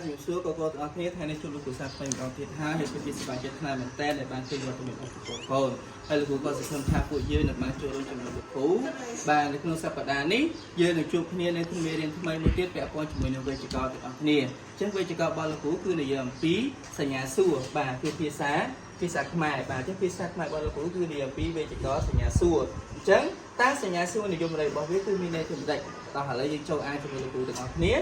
ជំរាបសួរកូនទាំងអស់គ្នាថ្ងៃនេះជួបលោកគ្រូសាស្ត្រថ្មីម្ដងទៀតហើយពីសមាជិកថ្នាក់មែនតើដែលបានជួយវត្តមានរបស់កូនហើយលោកគ្រូក៏សង្ឃឹមថាពួកយើងនឹងបានចូលរួមជាមួយលោកគ្រូបាទនៅក្នុងសប្តាហ៍នេះយើងនឹងជួបគ្នានៅក្នុងមេរៀនថ្មីមួយទៀតពាក់ព័ន្ធជាមួយនឹងវេយ្យាករណ៍ទាំងអស់គ្នាអញ្ចឹងវេយ្យាករណ៍របស់លោកគ្រូគឺនិយាយអំពីសញ្ញាសួរបាទគឺភាសាខ្មែរបាទអញ្ចឹងភាសាខ្មែររបស់លោកគ្រូគឺនិយាយអំពីវេយ្យាករណ៍សញ្ញាសួរអញ្ចឹងតើសញ្ញាសួរនិយមន័យរបស់វាគឺមានន័យយ៉ាងម៉េចតោះឥឡូវយើងចូលអានជាមួយលោកគ្រូទាំងអស់គ្នា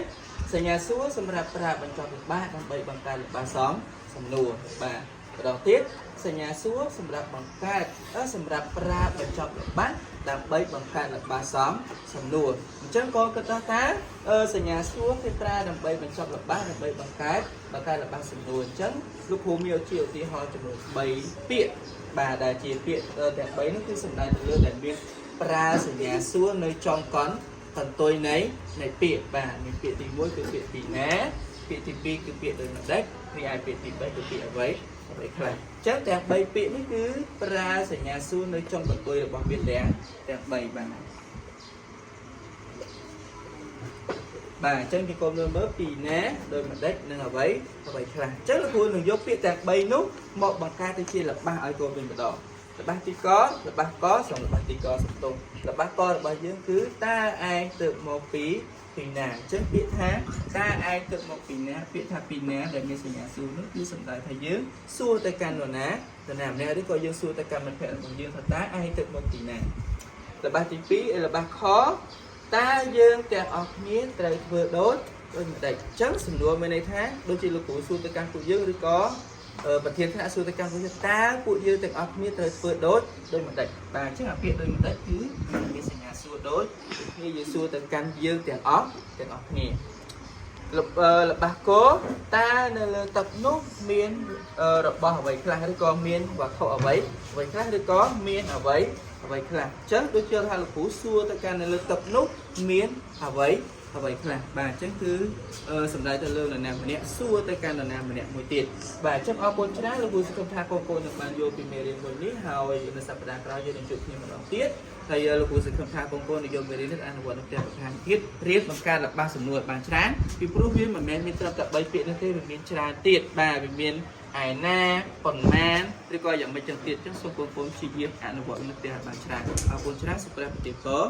សញ្ញាសួរសម្រាប់ប្រើបញ្ចប់ល្បះដើម្បីបង្កើតល្បះសំណួរបាទម្ដងទៀតសញ្ញាសួរសម្រាប់បង្កើតសម្រាប់ប្រើបញ្ចប់ល្បះដើម្បីបង្កើតល្បះសំណួរអញ្ចឹងក៏គិតថាសញ្ញាសួរគេប្រើដើម្បីបញ្ចប់ល្បះដើម្បីបង្កើតល្បះសំណួរអញ្ចឹងលោកគ្រូមានជាឧទាហរណ៍ចំនួន3ពាក្យបាទដែលជាពាក្យទាំង3នេះគឺសំដៅទៅលើដែលមានប្រើសញ្ញាសួរនៅចំកន្ទុយនៃពាក្យបាទមានពាក្យទី1គឺពាក្យពីណាពាក្យទី2គឺពាក្យដូចម្ដេចនេះឯពាក្យទី3គឺពាក្យអ្វីខ្លះអញ្ចឹងទាំង3ពាក្យនេះគឺប្រើសញ្ញាសួរនៅចំកន្ទុយរបស់វាទាំង3បាទបាទអញ្ចឹងគេកុំមើលពីណាដូចម្ដេចនិងអ្វីខ្លះអញ្ចឹងលោកគ្រូនឹងយកពាក្យទាំង3នោះមកបង្កើតទៅជាល្បះឲ្យកូនវិញម្ដងល្បះទីកល្បះកសំល្បះទីកសំទងល្បះករបស់យើងគឺតើឯងទៅមកពីណាអញ្ចឹងពាក្យថាតើឯងទៅមកពីណាពាក្យថាពីណាដែលមានសញ្ញាសួរនោះគឺសំដៅថាយើងសួរទៅកាន់នរណាម្នាក់ឬក៏យើងសួរទៅកាន់មិត្តភក្តិរបស់យើងថាតើឯងទៅមកពីណាល្បះទី2ល្បះខតើយើងទាំងអស់គ្នាត្រូវធ្វើដូចម្ដេចអញ្ចឹងសំណួរមានន័យថាដូចជាលោកគ្រូសួរទៅកាន់ពួកយើងឬក៏ប្រធានថ្នាក់សួរទៅកាន់ពួកយើងតើពួកយើងទាំងអស់គ្នាត្រូវធ្វើដូចម្ដេចបាទអញ្ចឹងអាពាក្យដូចម្ដេចគឺមានសញ្ញាសួរដូចគ្នាយើងសួរទៅកាន់យើងទាំងអស់គ្នាល្បះគោតើនៅលើទឹកនោះមានរបស់អ្វីខ្លះឬក៏មានវត្ថុអ្វីខ្លះឬក៏មានអ្វីខ្លះអញ្ចឹងដូចជាថាលោកគ្រូសួរទៅកាន់នៅលើទឹកនោះមានអ្វីខ្លះបាទអញ្ចឹងគឺសំដៅទៅលើនរណាម្នាក់សួរទៅកាន់នរណាម្នាក់មួយទៀតបាទអញ្ចឹងអរគុណច្រើនលោកគ្រូសង្ឃឹមថាកូននឹងបានយល់ពីមេរៀនមួយនេះហើយនៅសប្តាហ៍ក្រោយយើងនឹងជួបគ្នាម្ដងទៀតហើយលោកគ្រូសង្ឃឹមថាកូននឹងយកមេរៀននេះអនុវត្តនៅផ្ទះបន្ថែមទៀតរៀនបង្កើតល្បះសំណួរបានច្រើនពីព្រោះវាមិនមែនមានត្រឹមតែ3ពាក្យនោះទេវាមានច្រើនទៀតបាទវាមានឯណាប៉ុន្មានឬក៏យ៉ាងម៉េចចឹងទៀតអញ្ចឹងសូមកូនព្យាយាមអនុវត្តនៅផ្ទះបានច្រើនអរគុណច្រើនសូមព្រះប្រទានពរ